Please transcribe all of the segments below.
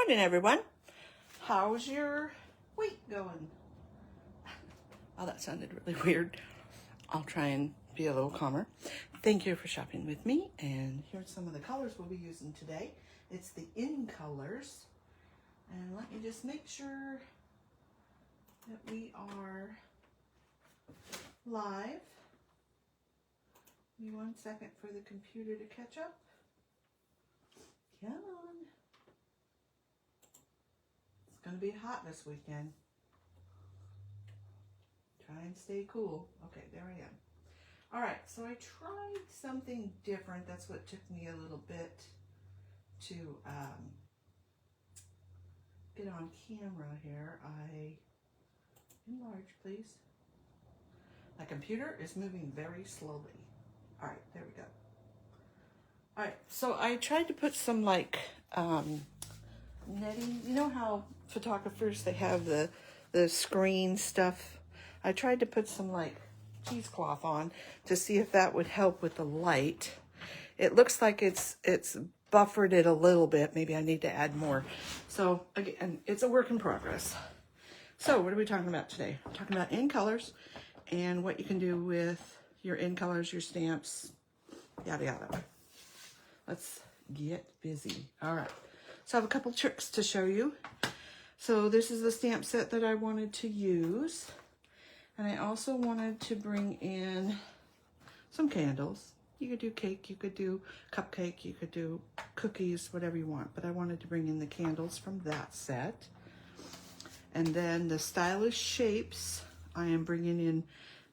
morning, everyone. How's your week going? Oh, that sounded really weird. I'll try and be a little calmer. Thank you for shopping with me. And here's some of the colors we'll be using today. It's the in colors. And let me just make sure that we are live. Give me 1 second for the computer to catch up. Come on. It's going to be hot this weekend. Try and stay cool. Okay, there I am. All right, so I tried something different. That's what took me a little bit to get on camera here. Enlarge, please. My computer is moving very slowly. All right, there we go. All right, so I tried to put some like netting. You know how photographers, they have the screen stuff? I tried to put some like cheesecloth on to see if that would help with the light. It looks like it's buffered it a little bit. Maybe I need to add more. So again, it's a work in progress. So what are we talking about today? I'm talking about in colors and what you can do with your in colors, your stamps, yada yada. Let's get busy. All right. So I have a couple tricks to show you. So this is the stamp set that I wanted to use. And I also wanted to bring in some candles. You could do cake, you could do cupcake, you could do cookies, whatever you want. But I wanted to bring in the candles from that set. And then the stylish shapes, I am bringing in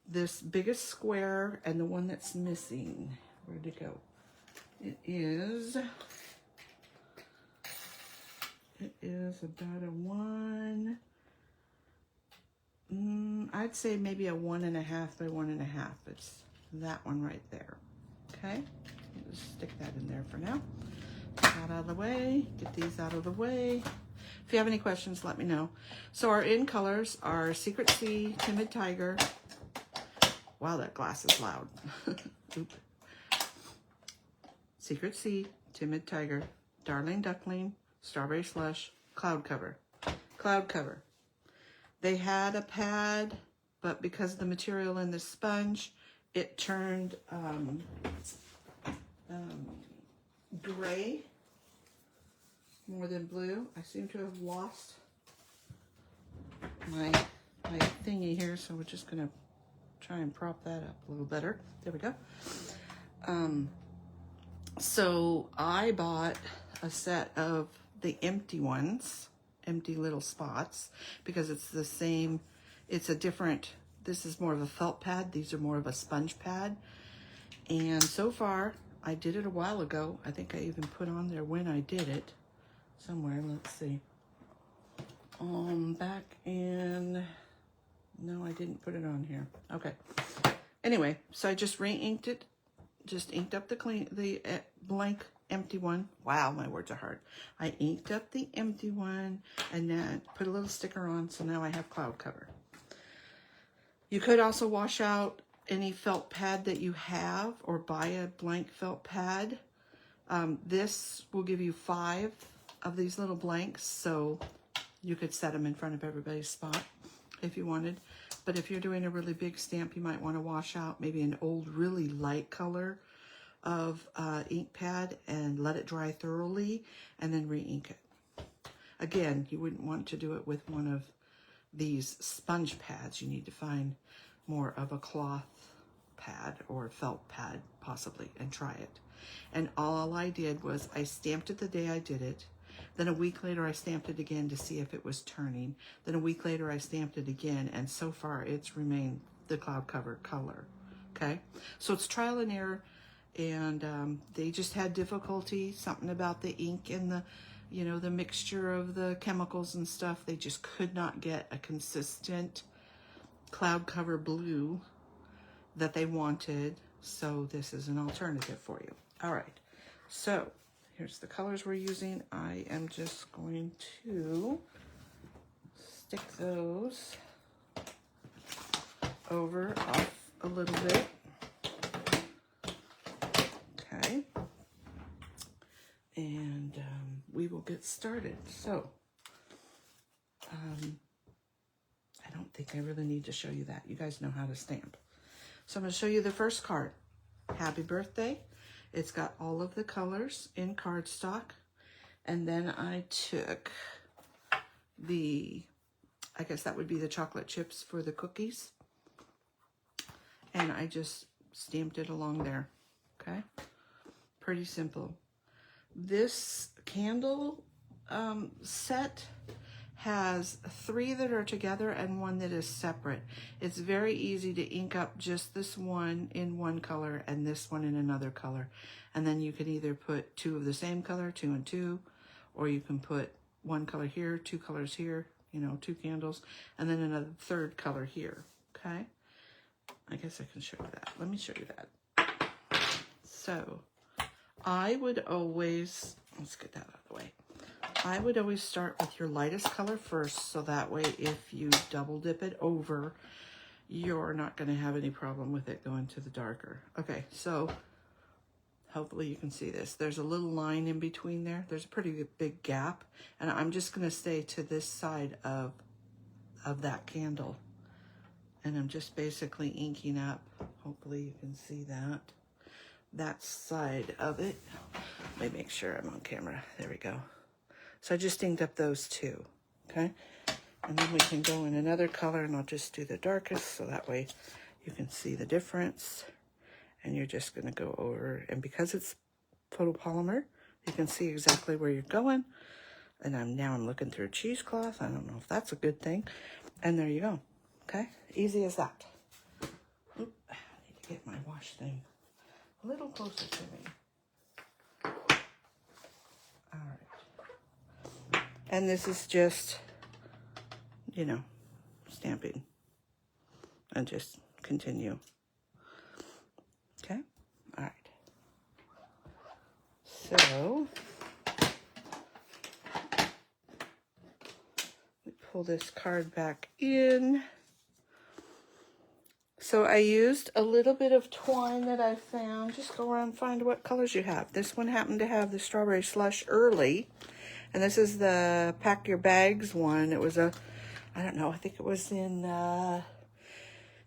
this biggest square and the one that's missing. Where'd it go? It is about a one, I'd say maybe a 1.5 by 1.5. It's that one right there. Okay, just stick that in there for now. Get that out of the way, get these out of the way. If you have any questions, let me know. So our in colors are Secret Sea, Timid Tiger. Wow, that glass is loud. Oops. Secret Sea, Timid Tiger, Darling Duckling, Strawberry Slush, Cloud Cover. Cloud Cover. They had a pad, but because of the material in the sponge, it turned gray more than blue. I seem to have lost my thingy here, so we're just gonna try and prop that up a little better. There we go. So I bought a set of the empty ones, empty little spots, because it's the same, it's a different, this is more of a felt pad, these are more of a sponge pad. And so far, I did it a while ago. I think I even put on there when I did it somewhere. Let's see. Back in, no, I didn't put it on here. Okay. Anyway, so I just re-inked it. Just inked up the blank empty one. Wow, my words are hard. I inked up the empty one and then put a little sticker on, so now I have Cloud Cover. You could also wash out any felt pad that you have or buy a blank felt pad. This will give you 5 of these little blanks, so you could set them in front of everybody's spot if you wanted. But if you're doing a really big stamp, you might want to wash out maybe an old really light color of ink pad and let it dry thoroughly and then re-ink it. Again, you wouldn't want to do it with one of these sponge pads. You need to find more of a cloth pad or felt pad possibly and try it. And all I did was I stamped it the day I did it. Then a week later, I stamped it again to see if it was turning. Then a week later, I stamped it again, and so far, it's remained the Cloud Cover color, okay? So it's trial and error, and they just had difficulty, something about the ink and the, you know, the mixture of the chemicals and stuff. They just could not get a consistent Cloud Cover blue that they wanted, so this is an alternative for you. All right, so here's the colors we're using. I am just going to stick those over off a little bit. Okay. And we will get started. So, I don't think I really need to show you that. You guys know how to stamp. So I'm going to show you the first card. Happy birthday. It's got all of the colors in cardstock. And then I took the, I guess that would be the chocolate chips for the cookies. And I just stamped it along there. Okay? Pretty simple. This candle set has 3 that are together and 1 that is separate. It's very easy to ink up just this one in one color and this one in another color. And then you can either put 2 of the same color, 2 and 2, or you can put 1 color here, 2 colors here, you know, 2 candles, and then another 3rd color here, okay? I guess I can show you that. Let me show you that. So, I would always, let's get that out of the way. I would always start with your lightest color first, so that way if you double dip it over, you're not going to have any problem with it going to the darker. Okay, so hopefully you can see this. There's a little line in between there. There's a pretty big gap, and I'm just going to stay to this side of that candle. And I'm just basically inking up. Hopefully you can see that side of it. Let me make sure I'm on camera. There we go. So I just inked up those 2, okay? And then we can go in another color, and I'll just do the darkest, so that way you can see the difference. And you're just gonna go over, and because it's photopolymer, you can see exactly where you're going. And now I'm looking through cheesecloth. I don't know if that's a good thing. And there you go, okay? Easy as that. Oop, I need to get my wash thing a little closer to me. All right. And this is just, you know, stamping. And just continue. Okay? All right. So, we pull this card back in. So I used a little bit of twine that I found. Just go around and find what colors you have. This one happened to have the strawberry slush early. And this is the Pack Your Bags one. It was a, I don't know, I think it was in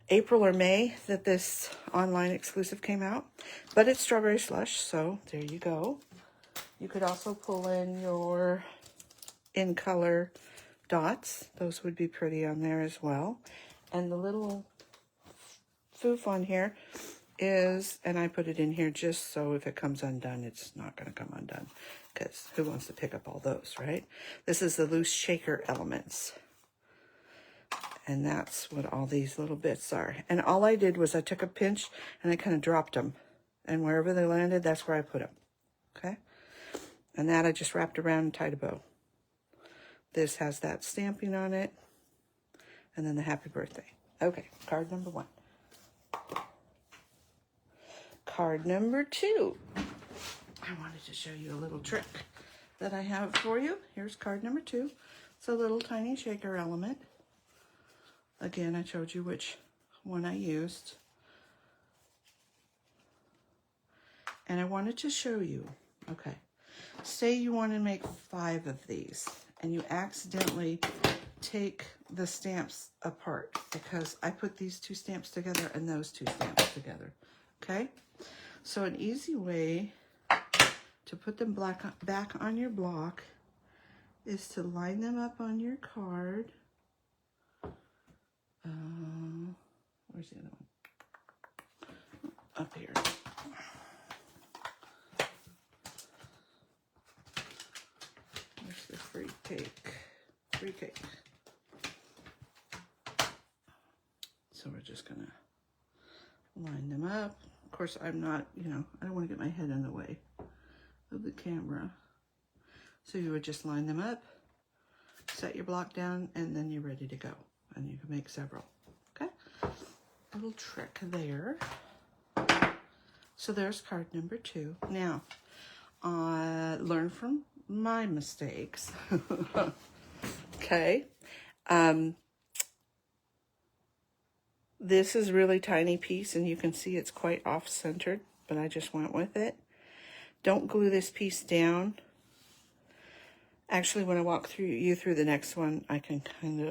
April or May that this online exclusive came out. But it's strawberry slush, so there you go. You could also pull in your in color dots. Those would be pretty on there as well. And the little foof on here is, and I put it in here just so if it comes undone, it's not going to come undone, because who wants to pick up all those, right? This is the loose shaker elements. And that's what all these little bits are. And all I did was I took a pinch and I kind of dropped them. And wherever they landed, that's where I put them. Okay? And that I just wrapped around and tied a bow. This has that stamping on it. And then the happy birthday. Okay, card number 1. Card number 2. I wanted to show you a little trick that I have for you. Here's card number 2. It's a little tiny shaker element. Again, I showed you which one I used. And I wanted to show you, okay, say you want to make 5 of these and you accidentally take the stamps apart, because I put these 2 stamps together and those 2 stamps together, okay? So an easy way to put them back on your block is to line them up on your card. Where's the other one? Up here. Where's the free cake? Free cake. So we're just gonna line them up. Of course, I'm not, you know, I don't want to get my head in the way of the camera. So you would just line them up, set your block down, and then you're ready to go. And you can make several, okay? A little trick there. So there's card number 2. Now, learn from my mistakes, okay? This is really tiny piece, and you can see it's quite off-centered, but I just went with it. Don't glue this piece down. Actually, when I walk through the next one, I can kind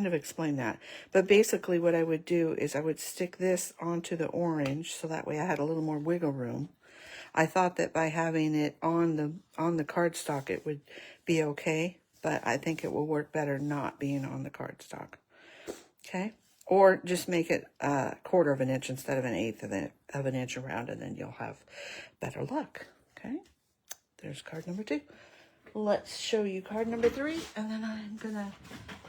of explain that. But basically what I would do is I would stick this onto the orange so that way I had a little more wiggle room. I thought that by having it on the cardstock it would be okay, but I think it will work better not being on the cardstock. Okay? Or just make it a 1/4 of an inch instead of an 1/8 of an inch around, and then you'll have better luck. Okay? There's card number 2. Let's show you card number 3, and then I'm gonna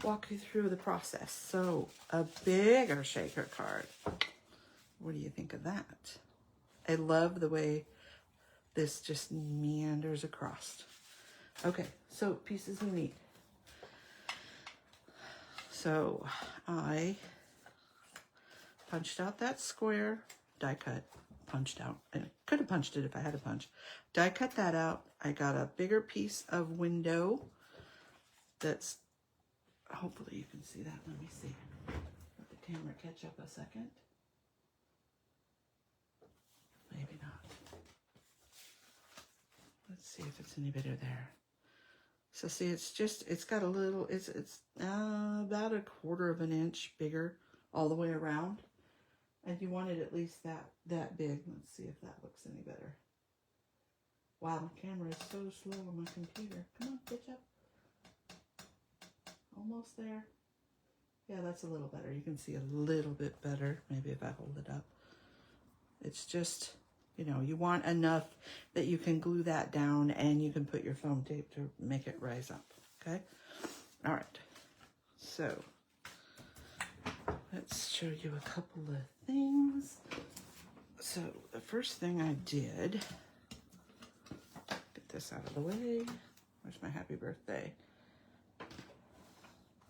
walk you through the process. So, a bigger shaker card. What do you think of that? I love the way this just meanders across. Okay, so pieces we need. So, I punched out that square, die cut, punched out. I could have punched it if I had a punch. Die cut that out. I got a bigger piece of window that's, hopefully you can see that. Let me see. Let the camera catch up a second. Maybe not. Let's see if it's any better there. So see, it's got a little, it's about a 1/4 of an inch bigger all the way around. And you want it at least that big. Let's see if that looks any better. Wow, the camera is so slow on my computer. Come on, catch up. Almost there. Yeah, that's a little better. You can see a little bit better. Maybe if I hold it up. It's just, you know, you want enough that you can glue that down and you can put your foam tape to make it rise up. Okay? All right. So, let's show you a couple of things. So, the first thing I did, get this out of the way. Where's my happy birthday?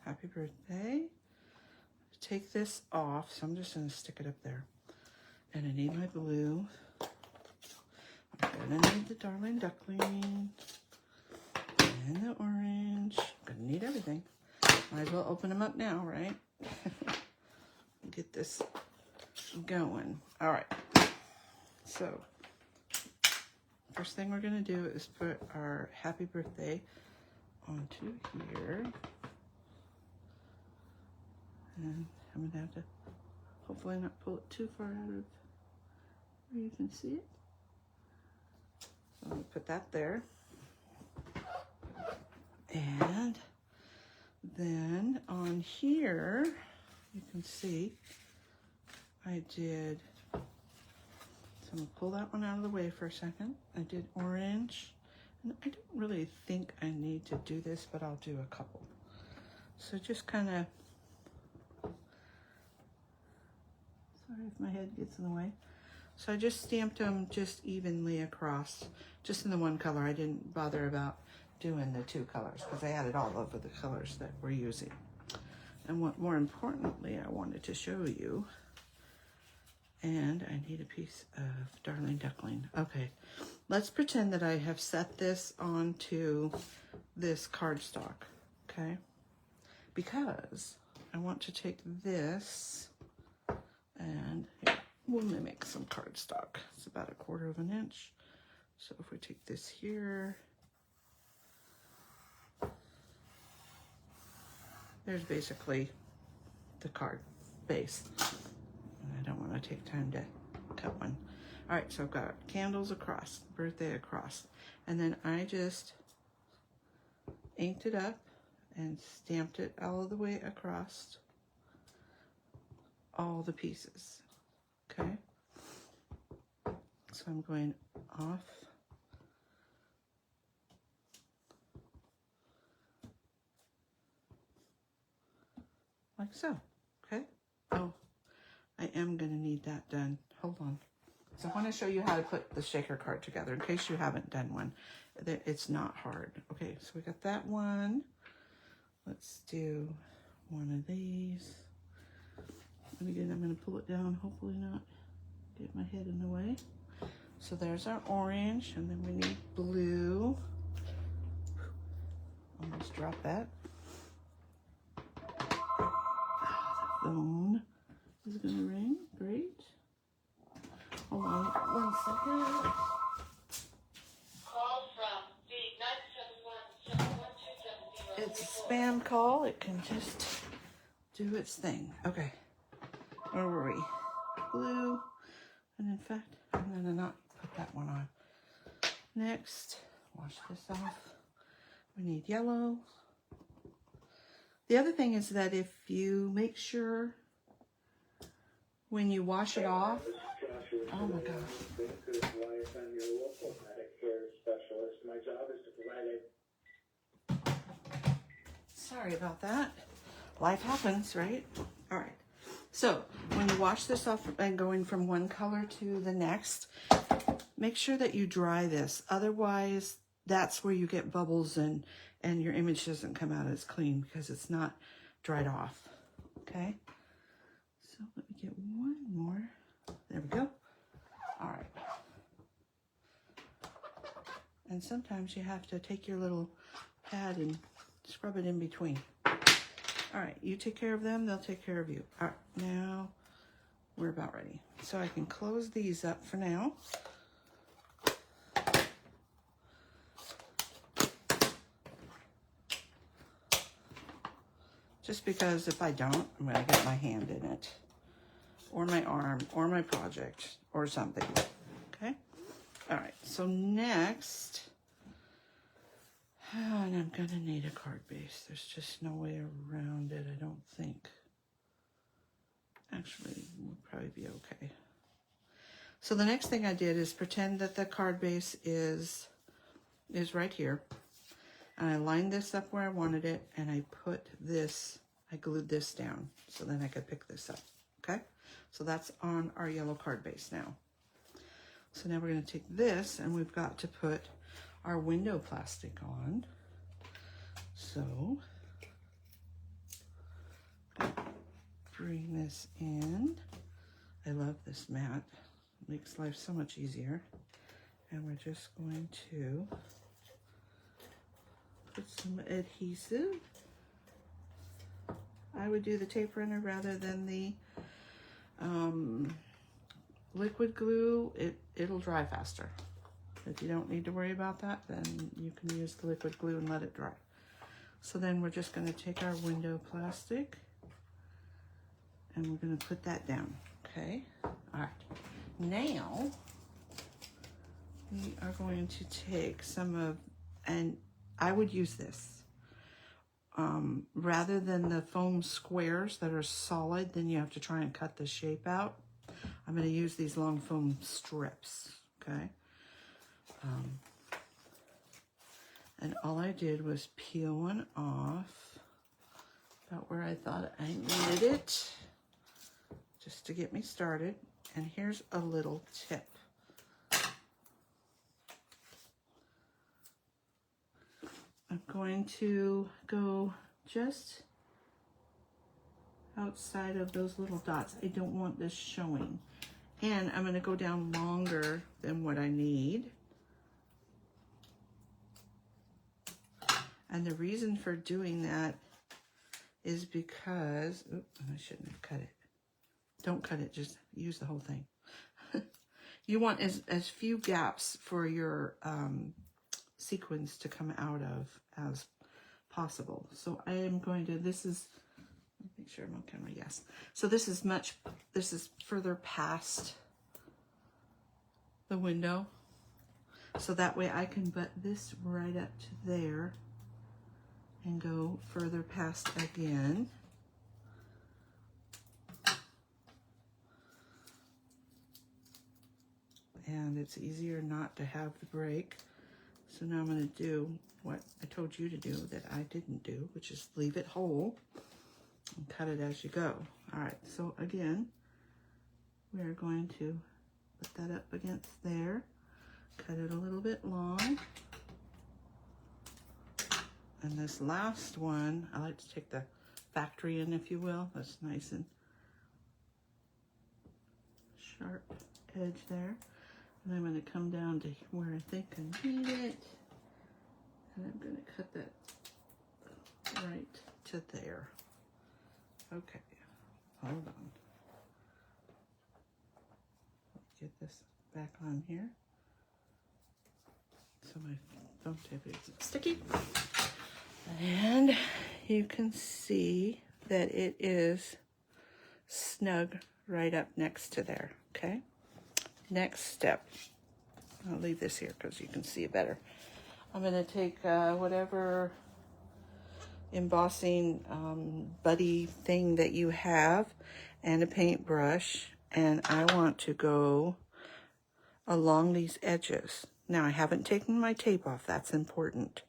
Happy birthday. Take this off, so I'm just going to stick it up there. And I need my blue. I'm going to need the Darling Duckling. And the orange. I'm going to need everything. Might as well open them up now, right? Get this going. All right. So, first thing we're going to do is put our happy birthday onto here. And I'm going to have to hopefully not pull it too far out of where you can see it. So I'm going to put that there. And then on here, you can see I did, so I'm going to pull that one out of the way for a second. I did orange. And I don't really think I need to do this, but I'll do a couple. So just kind of, sorry if my head gets in the way. So I just stamped them just evenly across, just in the one color. I didn't bother about doing the 2 colors because I added all over the colors that we're using. And what more importantly, I wanted to show you, and I need a piece of Darling Duckling. Okay, let's pretend that I have set this onto this cardstock, okay? Because I want to take this and here, we'll mimic some cardstock. It's about a 1/4 of an inch. So if we take this here, there's basically the card base. And I don't want to take time to cut one. All right, so I've got candles across, birthday across. And then I just inked it up and stamped it all the way across all the pieces, okay? So I'm going off. Like so, okay? Oh, I am gonna need that done. Hold on. So I wanna show you how to put the shaker card together in case you haven't done one. It's not hard. Okay, so we got that one. Let's do one of these. And again, I'm gonna pull it down, hopefully not get my head in the way. So there's our orange, and then we need blue. Almost dropped that. The phone is gonna ring, great. Hold on 1 second. Call from the 971-71 spam call, it can just do its thing. Okay, where were we? Blue, and in fact, I'm gonna not put that one on. Next, wash this off. We need yellow. The other thing is that if you make sure when you wash it off, oh my gosh. Sorry about that. Life happens, right? All right. So when you wash this off and going from one color to the next, make sure that you dry this. Otherwise, that's where you get bubbles and your image doesn't come out as clean because it's not dried off. Okay. So let me get one more. There we go. All right. And sometimes you have to take your little pad and scrub it in between. All right, you take care of them, they'll take care of you. All right, now we're about ready. So I can close these up for now. Just because if I don't, I'm gonna get my hand in it, or my arm, or my project, or something, okay? All right, so next, and I'm gonna need a card base. There's just no way around it, I don't think. Actually, we'll probably be okay. So the next thing I did is pretend that the card base is right here. And I lined this up where I wanted it, and I put this, I glued this down so then I could pick this up, okay? So that's on our yellow card base now. So now we're gonna take this, and we've got to put our window plastic on. So bring this in. I love this mat. It makes life so much easier. And we're just going to put some adhesive. I would do the tape runner rather than the liquid glue. It'll dry faster. If you don't need to worry about that, then you can use the liquid glue and let it dry. So then we're just going to take our window plastic and we're going to put that down. Okay. All right. Now we are going to take some of, and I would use this rather than the foam squares that are solid, then you have to try and cut the shape out. I'm going to use these long foam strips. Okay. And all I did was peel one off about where I thought I needed it, just to get me started. And here's a little tip. I'm going to go just outside of those little dots. I don't want this showing. And I'm going to go down longer than what I need. And the reason for doing that is because, oops, I shouldn't have cut it. Don't cut it, just use the whole thing. You want as few gaps for your sequins to come out of as possible. So I am going to, this is, make sure I'm on camera, yes. So this is further past the window. So that way I can butt this right up to there and go further past again. And it's easier not to have the break. So now I'm going to do what I told you to do that I didn't do, which is leave it whole and cut it as you go. All right, so again, we're going to put that up against there, cut it a little bit long. And this last one, I like to take the factory in, if you will. That's nice and sharp edge there. And I'm going to come down to where I think I need it. And I'm going to cut that right to there. Okay, hold on. Get this back on here. So my foam tape isn't sticky. And you can see that it is snug right up next to there, okay? Next step, I'll leave this here because you can see it better. I'm going to take whatever embossing buddy thing that you have and a paintbrush, and I want to go along these edges. Now, I haven't taken my tape off. That's important.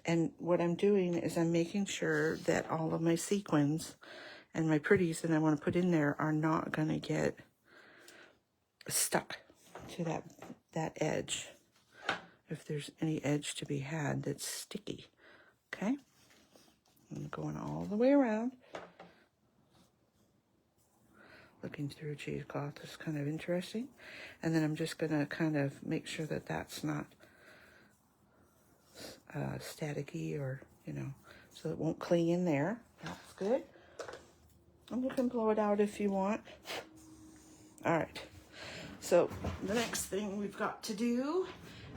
And what I'm doing is I'm making sure that all of my sequins and my pretties that I want to put in there are not going to get stuck to that edge. If there's any edge to be had that's sticky. Okay? I'm going all the way around. Looking through cheesecloth is kind of interesting. And then I'm just going to kind of make sure that that's not staticky or, you know, so it won't cling in there. That's good. And you can blow it out if you want. All right. So the next thing we've got to do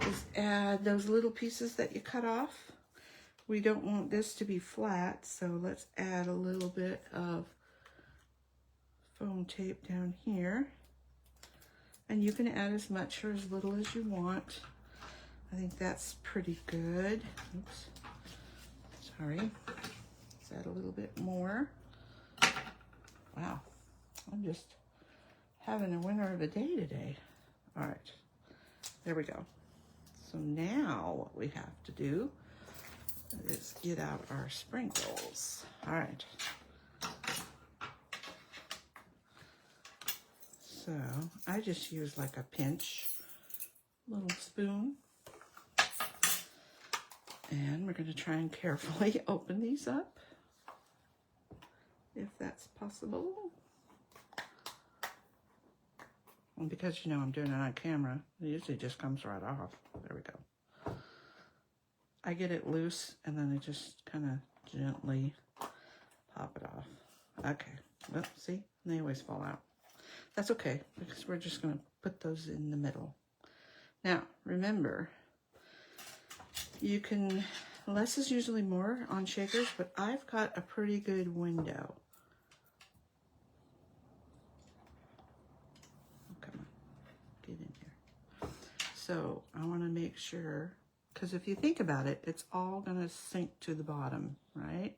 is add those little pieces that you cut off. We don't want this to be flat, so let's add a little bit of foam tape down here. And you can add as much or as little as you want. I think that's pretty good. Oops. Sorry. Let's add a little bit more. Wow. I'm just having a winner of a day today. All right. There we go. So now what we have to do is get out our sprinkles. All right. So I just use like a pinch, little spoon. And we're going to try and carefully open these up, if that's possible. And because, you know, I'm doing it on camera, it usually just comes right off. There we go. I get it loose, and then I just kind of gently pop it off. Okay. Well, see? They always fall out. That's okay, because we're just going to put those in the middle. Now, remember, you can, less is usually more on shakers, but I've got a pretty good window. Come on, get in here. So I want to make sure, because if you think about it, it's all going to sink to the bottom, right?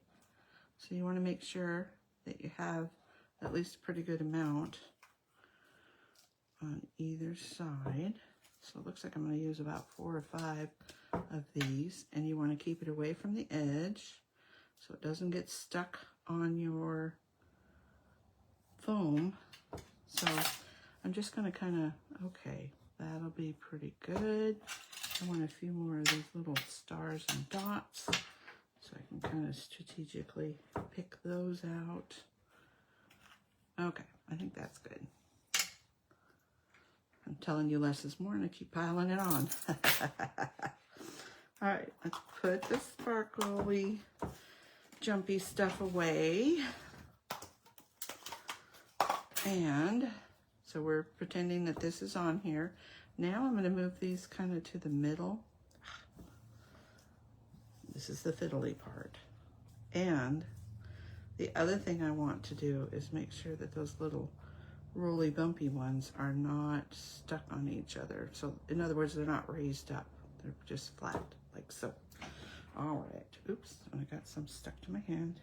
So you want to make sure that you have at least a pretty good amount on either side. So it looks like I'm going to use about 4 or 5 of these, and you want to keep it away from the edge so it doesn't get stuck on your foam. So I'm just going to kind of, okay, that'll be pretty good. I want a few more of these little stars and dots so I can kind of strategically pick those out. Okay, I think that's good. I'm telling you less is more, and I keep piling it on. All right, let's put the sparkly, jumpy stuff away. And so we're pretending that this is on here. Now I'm going to move these kind of to the middle. This is the fiddly part. And the other thing I want to do is make sure that those little roly bumpy ones are not stuck on each other. So in other words, they're not raised up. They're just flat, like so. All right. Oops, I got some stuck to my hand.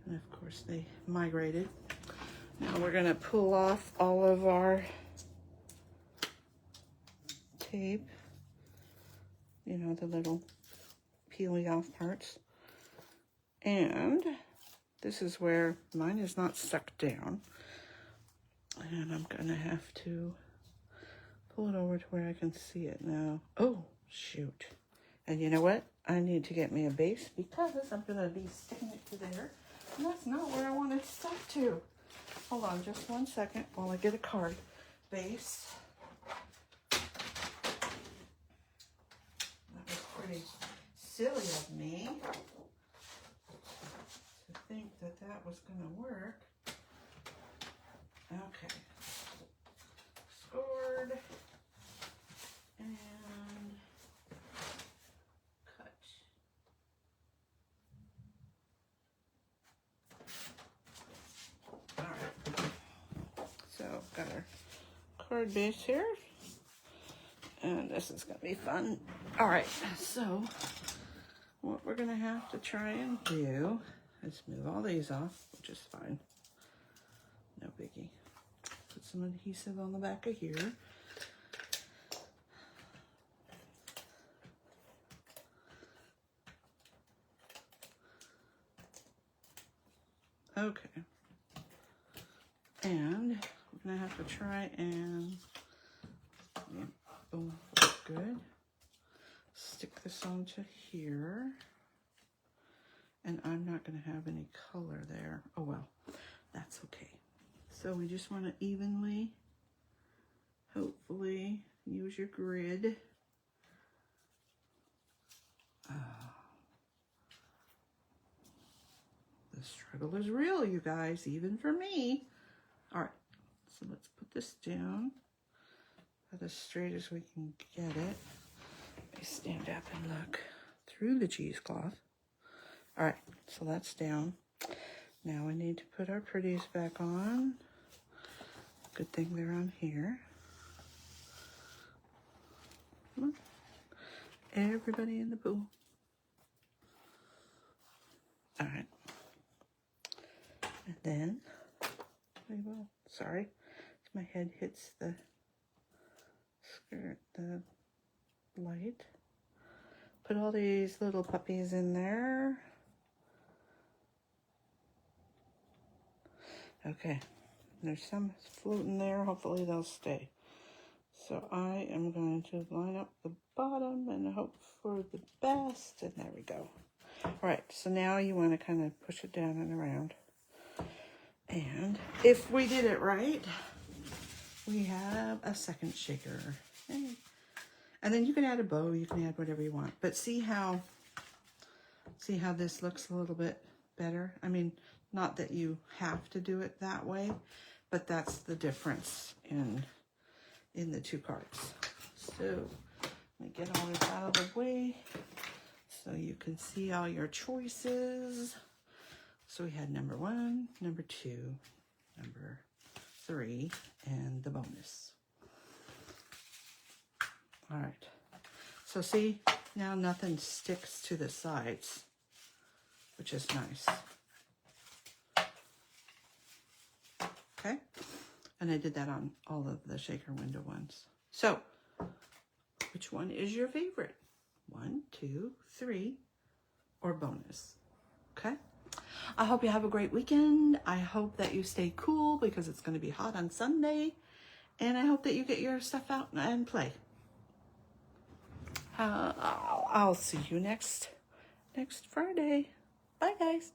And of course they migrated. Now we're gonna pull off all of our tape. You know, the little peely off parts. And this is where mine is not stuck down. And I'm gonna have to pull it over to where I can see it now. Oh, shoot. And you know what? I need to get me a base because I'm gonna be sticking it to there. And that's not where I want it stuck to. Hold on just 1 second while I get a card base. That was pretty silly of me to think that that was gonna work. Okay, scored and cut. card base here. And this is going to be fun. All right, so what we're going to have to try and do is move all these off, which is fine. No biggie. Put some adhesive on the back of here. Okay. And we're going to have to try and, yeah, boom, good. Stick this onto here. And I'm not going to have any color there. Oh, well, that's okay. So we just want to evenly, hopefully, use your grid. The struggle is real, you guys, even for me. All right, so let's put this down about as straight as we can get it. Let me stand up and look through the cheesecloth. All right, so that's down. Now we need to put our pretties back on. Good thing they're on here. Come on. Everybody in the pool. All right. And then, sorry, my head hits the skirt, the light. Put all these little puppies in there. Okay, there's some floating there. Hopefully they'll stay. So I am going to line up the bottom and hope for the best. And there we go. All right, so now you want to kind of push it down and around. And if we did it right, we have a second shaker. Hey. And then you can add a bow, you can add whatever you want. But see how this looks a little bit better? I mean, not that you have to do it that way, but that's the difference in the two cards. So let me get all this out of the way so you can see all your choices. So we had number 1, number 2, number 3, and the bonus. All right. So see, now nothing sticks to the sides, which is nice. Okay. And I did that on all of the shaker window ones. So, which one is your favorite? 1, 2, 3, or bonus? Okay. I hope you have a great weekend. I hope that you stay cool because it's going to be hot on Sunday. And I hope that you get your stuff out and play. I'll see you next Friday. Bye, guys.